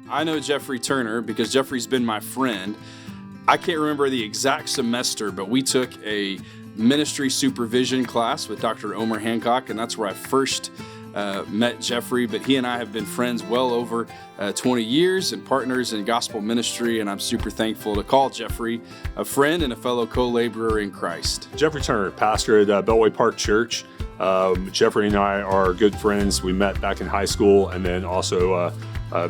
I know Geoffrey Turner because Geoffrey's been my friend. I can't remember the exact semester, but we took a ministry supervision class with Dr. Omer Hancock, and that's where I first met Geoffrey. But he and I have been friends well over 20 years and partners in gospel ministry, and I'm super thankful to call Geoffrey a friend and a fellow co-laborer in Christ. Geoffrey Turner, pastor at Beltway Park Church. Geoffrey and I are good friends. We met back in high school and then also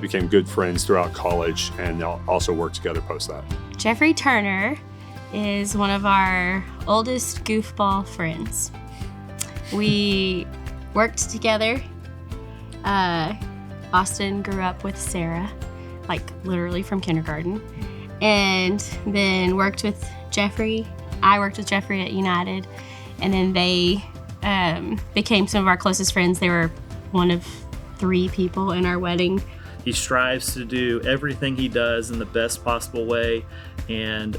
became good friends throughout college and also worked together post that. Geoffrey Turner is one of our oldest goofball friends. We worked together. Austin grew up with Sarah, like literally from kindergarten, and then worked with Geoffrey. I worked with Geoffrey at United, and then they became some of our closest friends. They were one of 3 people in our wedding. He strives to do everything he does in the best possible way, and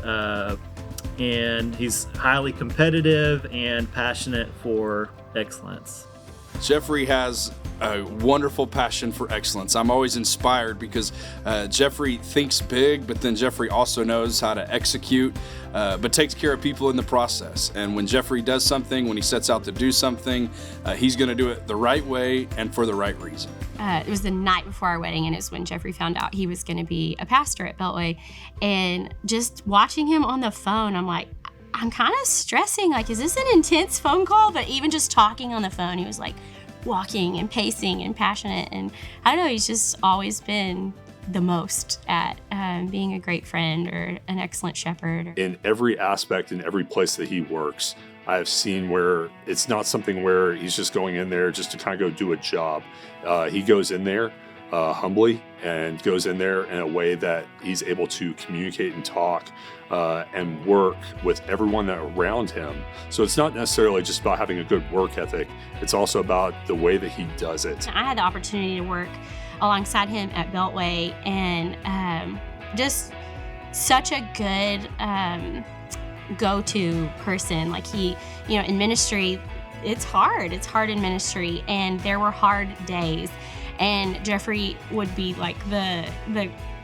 he's highly competitive and passionate for excellence. Geoffrey has a wonderful passion for excellence. I'm always inspired because Geoffrey thinks big, but then Geoffrey also knows how to execute, but takes care of people in the process. And when Geoffrey does something, when he sets out to do something, he's going to do it the right way and for the right reason. It was the night before our wedding, and it was when Geoffrey found out he was going to be a pastor at Beltway. And just watching him on the phone, I'm like, I'm kind of stressing. Like, is this an intense phone call? But even just talking on the phone, he was like walking and pacing and passionate. And I don't know, he's just always been the most at being a great friend or an excellent shepherd. In every aspect, in every place that he works, I have seen where it's not something where he's just going in there just to kind of go do a job. He goes in there humbly and goes in there in a way that he's able to communicate and talk and work with everyone around him. So it's not necessarily just about having a good work ethic. It's also about the way that he does it. I had the opportunity to work alongside him at Beltway, and just such a good go-to person. Like, he, in ministry, it's hard in ministry, and there were hard days. And Geoffrey would be like the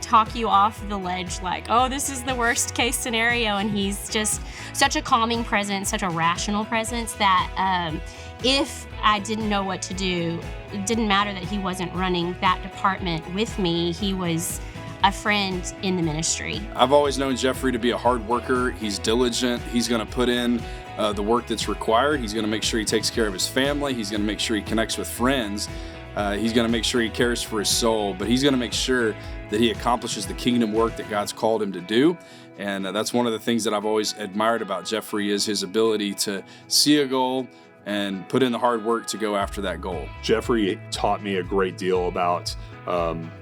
talk you off the ledge, like, oh, this is the worst case scenario. And he's just such a calming presence, such a rational presence that if I didn't know what to do, it didn't matter that he wasn't running that department with me. He was a friend in the ministry. I've always known Geoffrey to be a hard worker. He's diligent. He's going to put in the work that's required. He's going to make sure he takes care of his family. He's going to make sure he connects with friends. He's going to make sure he cares for his soul, but he's going to make sure that he accomplishes the kingdom work that God's called him to do. And that's one of the things that I've always admired about Geoffrey is his ability to see a goal and put in the hard work to go after that goal. Geoffrey taught me a great deal about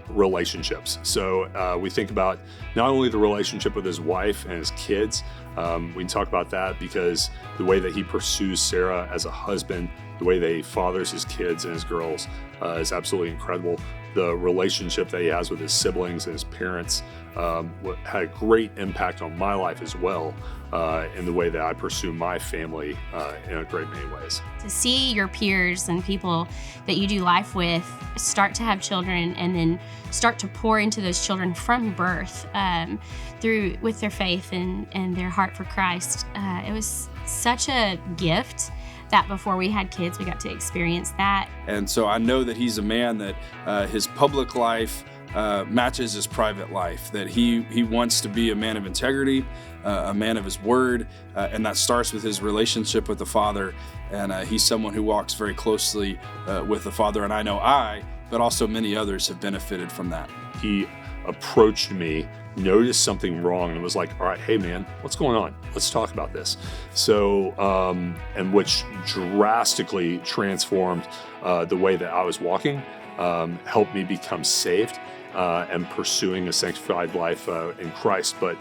relationships. So we think about not only the relationship with his wife and his kids, we can talk about that because the way that he pursues Sarah as a husband, the way that he fathers his kids and his girls is absolutely incredible. The relationship that he has with his siblings and his parents had a great impact on my life as well in the way that I pursue my family in a great many ways. To see your peers and people that you do life with start to have children and then start to pour into those children from birth with their faith and their heart for Christ, it was such a gift that before we had kids, we got to experience that. And so I know that he's a man that his public life matches his private life, that he wants to be a man of integrity, a man of his word, and that starts with his relationship with the Father. And he's someone who walks very closely with the Father. And I know but also many others have benefited from that. He approached me, noticed something wrong, and was like, all right, hey man, what's going on? Let's talk about this. So, and which drastically transformed the way that I was walking, helped me become saved and pursuing a sanctified life in Christ. But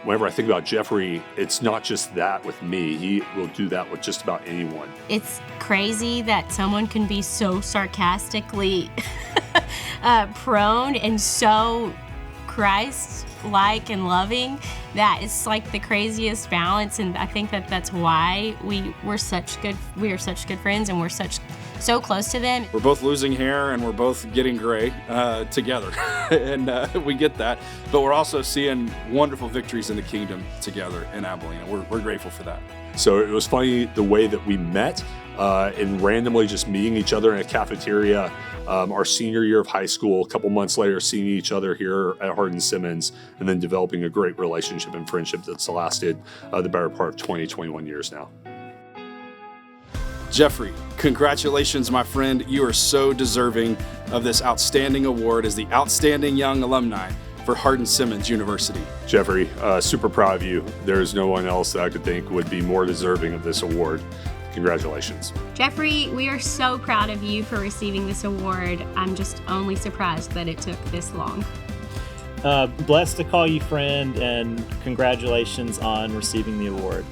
whenever I think about Geoffrey, it's not just that with me. He will do that with just about anyone. It's crazy that someone can be so sarcastically prone and so Christ-like and loving that it's like the craziest balance. And I think that that's why we are such good friends, and we're such so close to them. We're both losing hair and we're both getting gray together, and we get that. But we're also seeing wonderful victories in the kingdom together in Abilene. We're grateful for that. So it was funny the way that we met and randomly just meeting each other in a cafeteria our senior year of high school, a couple months later seeing each other here at Hardin-Simmons, and then developing a great relationship and friendship that's lasted the better part of 21 years now. Geoffrey, congratulations, my friend. You are so deserving of this outstanding award as the Outstanding Young Alumni for Hardin-Simmons University. Geoffrey, super proud of you. There's no one else that I could think would be more deserving of this award. Congratulations. Geoffrey, we are so proud of you for receiving this award. I'm just only surprised that it took this long. Blessed to call you friend, and congratulations on receiving the award.